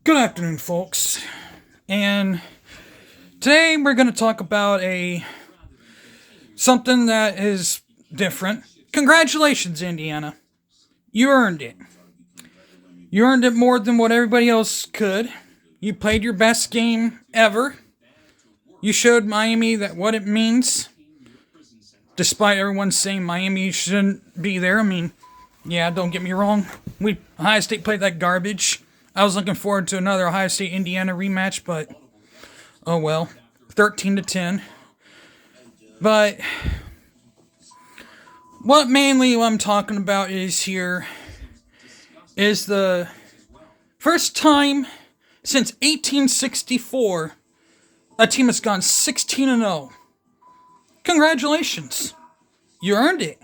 Good afternoon, folks. And today we're going to talk about a something that is different. Congratulations, Indiana. You earned it. You earned it more than what everybody else could. You played your best game ever. You showed Miami that what it means. Despite everyone saying Miami shouldn't be there. I mean, yeah, don't get me wrong. Ohio State played that garbage. I was looking forward to another Ohio State Indiana rematch, but oh well. 13-10. But what I'm talking about is the first time since 1864 a team has gone 16-0. Congratulations. You earned it.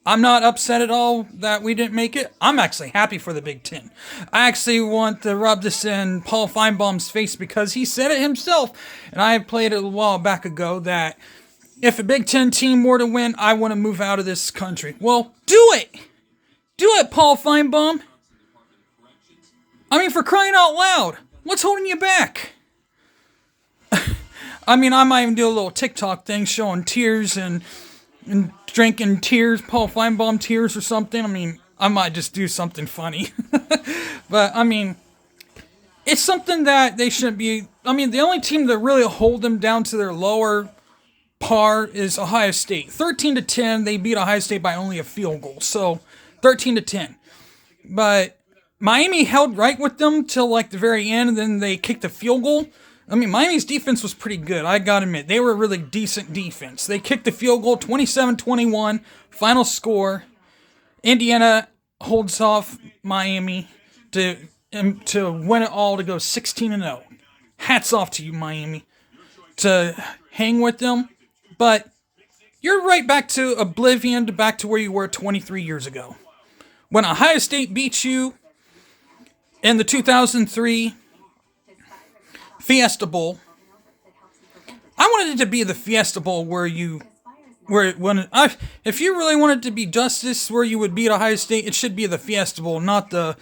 I'm not upset at all that we didn't make it. I'm actually happy for the Big Ten. I actually want to rub this in Paul Feinbaum's face because he said it himself, and I played it a while back ago, that if a Big Ten team were to win, I want to move out of this country. Well, do it! Do it, Paul Feinbaum! I mean, for crying out loud, what's holding you back? I mean, I might even do a little TikTok thing showing tears and drinking tears, Paul Feinbaum tears or something. I mean, I might just do something funny. But, I mean, it's something that they shouldn't be. I mean, the only team that really hold them down to their lower par is Ohio State. 13-10, they beat Ohio State by only a field goal. So, 13-10. But Miami held right with them till like the very end, and then they kicked a field goal. I mean, Miami's defense was pretty good, I gotta admit. They were a really decent defense. They kicked the field goal, 27-21, final score. Indiana holds off Miami to win it all, to go 16-0. Hats off to you, Miami, to hang with them. But you're right back to oblivion, back to where you were 23 years ago. When Ohio State beat you in the 2003 Fiesta Bowl. I wanted it to be the Fiesta Bowl if you really wanted to be justice where you would beat Ohio State, it should be the Fiesta Bowl, not the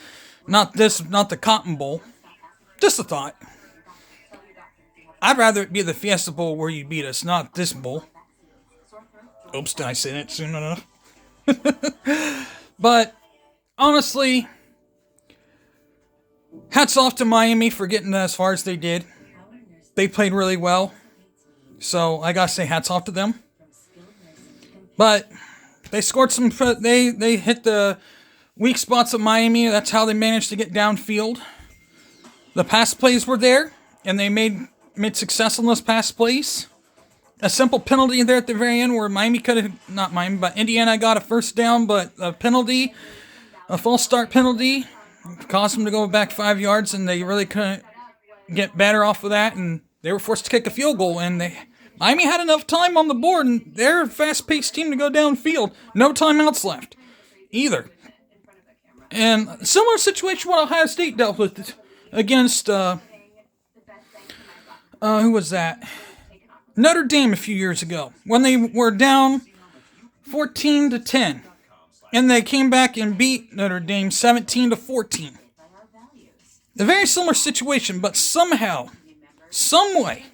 Cotton Bowl. Just a thought. I'd rather it be the Fiesta Bowl where you beat us, not this bowl. Oops, did I say that soon enough? But honestly, hats off to Miami for getting as far as they did. They played really well. So I gotta say hats off to them. But they scored some. They hit the weak spots of Miami. That's how they managed to get downfield. The pass plays were there, and they made success on those pass plays. A simple penalty there at the very end where Indiana got a first down, but a false start penalty, caused them to go back 5 yards, and they really couldn't get better off of that, and they were forced to kick a field goal, and Miami had enough time on the board, and they're a fast-paced team to go downfield. No timeouts left, either. And a similar situation what Ohio State dealt with against, who was that? Notre Dame a few years ago, when they were down 14-10. And they came back and beat Notre Dame 17-14. A very similar situation, but somehow, some way,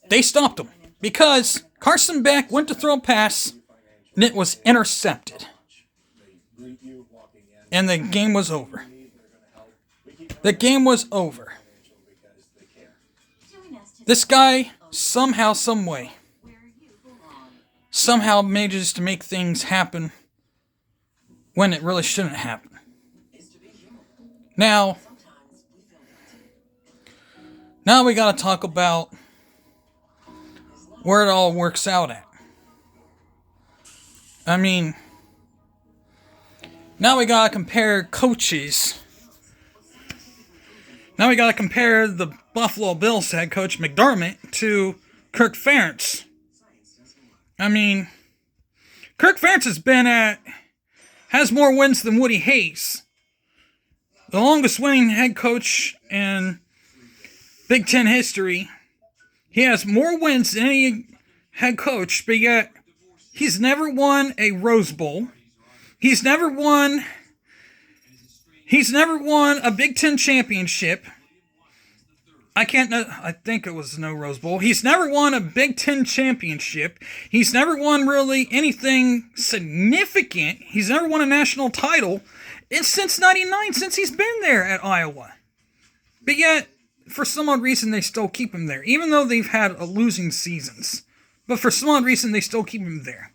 they stopped them. Because Carson Beck went to throw a pass, and it was intercepted. And the game was over. The game was over. This guy, somehow, some way, somehow manages to make things happen when it really shouldn't happen. Now we gotta talk about where it all works out at. I mean, now we gotta compare coaches. Now we gotta compare the Buffalo Bills head coach McDermott to Kirk Ferentz. I mean, Kirk Ferentz has more wins than Woody Hayes, the longest winning head coach in Big Ten history. He has more wins than any head coach, but yet he's never won a Rose Bowl. He's never won He's never won a Big Ten championship. I think it was no Rose Bowl. He's never won a Big Ten championship. He's never won really anything significant. He's never won a national title. It's since '99, since he's been there at Iowa. But yet, for some odd reason, they still keep him there, even though they've had losing seasons. But for some odd reason, they still keep him there.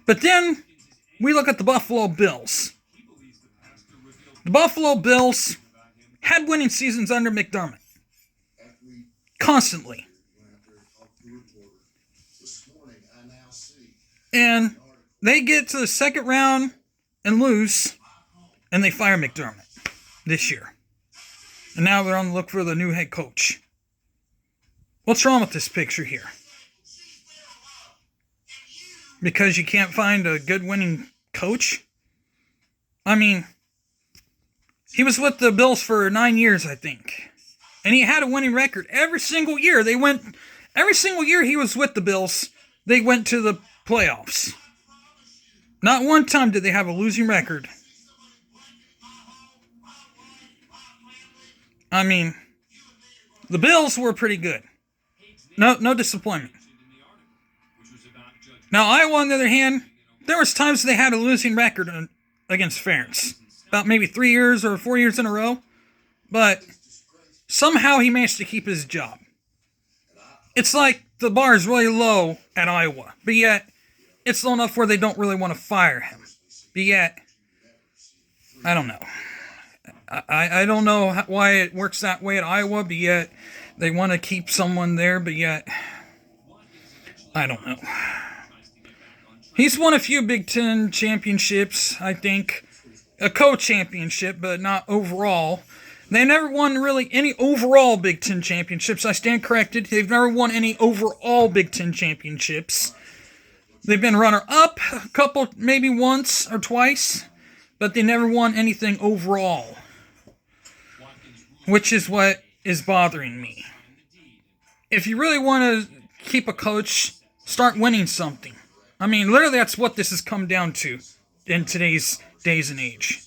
But then, we look at the Buffalo Bills. The Buffalo Bills had winning seasons under McDermott. Constantly. And they get to the second round and lose, and they fire McDermott this year. And now they're on the look for the new head coach. What's wrong with this picture here? Because you can't find a good winning coach? I mean, he was with the Bills for 9 years, I think. And he had a winning record every single year. Every single year he was with the Bills, they went to the playoffs. Not one time did they have a losing record. I mean, the Bills were pretty good. No disappointment. Now, Iowa, on the other hand, there was times they had a losing record against Ferentz. About maybe 3 years or 4 years in a row. But somehow he managed to keep his job. It's like the bar is really low at Iowa. But yet, it's low enough where they don't really want to fire him. But yet, I don't know. I don't know why it works that way at Iowa, but yet they want to keep someone there, but yet I don't know. He's won a few Big Ten championships, I think. A co-championship, but not overall. They never won really any overall Big Ten championships. I stand corrected. They've never won any overall Big Ten championships. They've been runner-up a couple, maybe once or twice, but they never won anything overall. Which is what is bothering me. If you really want to keep a coach, start winning something. I mean, literally that's what this has come down to in today's days and age.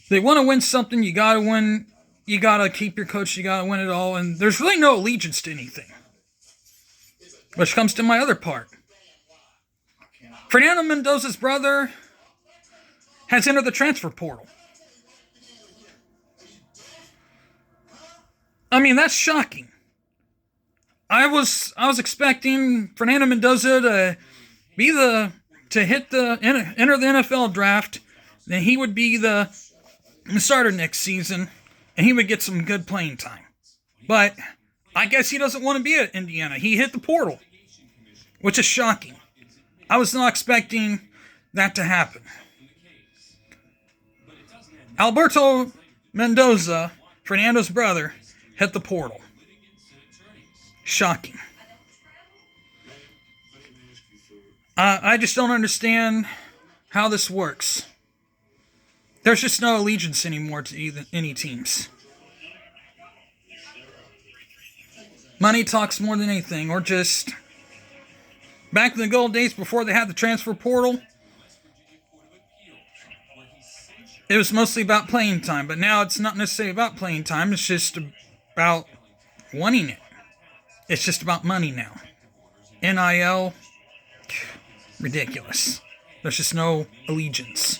They want to win something, you gotta win. You gotta keep your coach, you gotta win it all. And there's really no allegiance to anything. Which comes to my other part. Fernando Mendoza's brother has entered the transfer portal. I mean, that's shocking. I was expecting Fernando Mendoza to enter the NFL draft. Then he would be the starter next season, and he would get some good playing time. But I guess he doesn't want to be at Indiana. He hit the portal, which is shocking. I was not expecting that to happen. Alberto Mendoza, Fernando's brother, hit the portal. Shocking. I just don't understand how this works. There's just no allegiance anymore to any teams. Money talks more than anything, or just back in the good old days before they had the transfer portal, it was mostly about playing time, but now it's not necessarily about playing time, it's just about wanting it. It's just about money now. NIL, ridiculous. There's just no allegiance.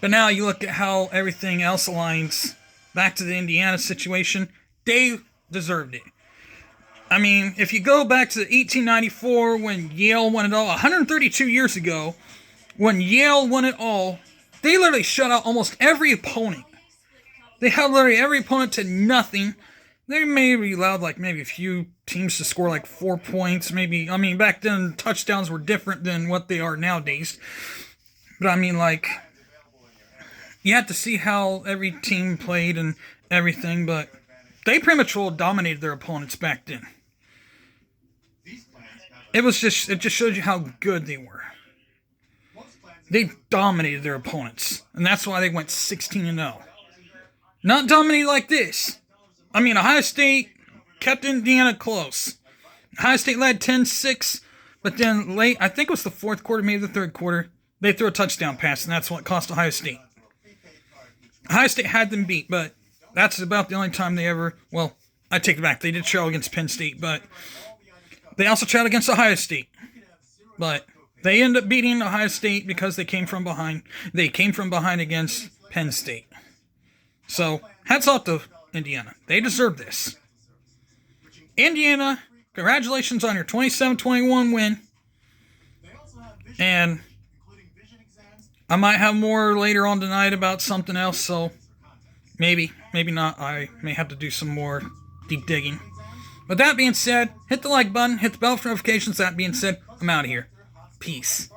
But now you look at how everything else aligns back to the Indiana situation, they deserved it. I mean, if you go back to 1894 when Yale won it all, 132 years ago, when Yale won it all, they literally shut out almost every opponent. They held literally every opponent to nothing. They maybe allowed maybe a few teams to score 4 points. Maybe, I mean, back then touchdowns were different than what they are nowadays. But I mean, you have to see how every team played and everything, but they pretty much dominated their opponents back then. It just shows you how good they were. They dominated their opponents, and that's why they went 16-0. Not dominated like this. I mean, Ohio State kept Indiana close. Ohio State led 10-6, but then I think it was the fourth quarter, maybe the third quarter, they threw a touchdown pass, and that's what cost Ohio State. Ohio State had them beat, but that's about the only time they ever. Well, I take it back. They did show against Penn State, but they also showed against Ohio State. But they ended up beating Ohio State because they came from behind. They came from behind against Penn State. So, hats off to Indiana. They deserve this. Indiana, congratulations on your 27-21 win. And I might have more later on tonight about something else, so maybe not. I may have to do some more deep digging. But that being said, hit the like button, hit the bell for notifications. That being said, I'm out of here. Peace.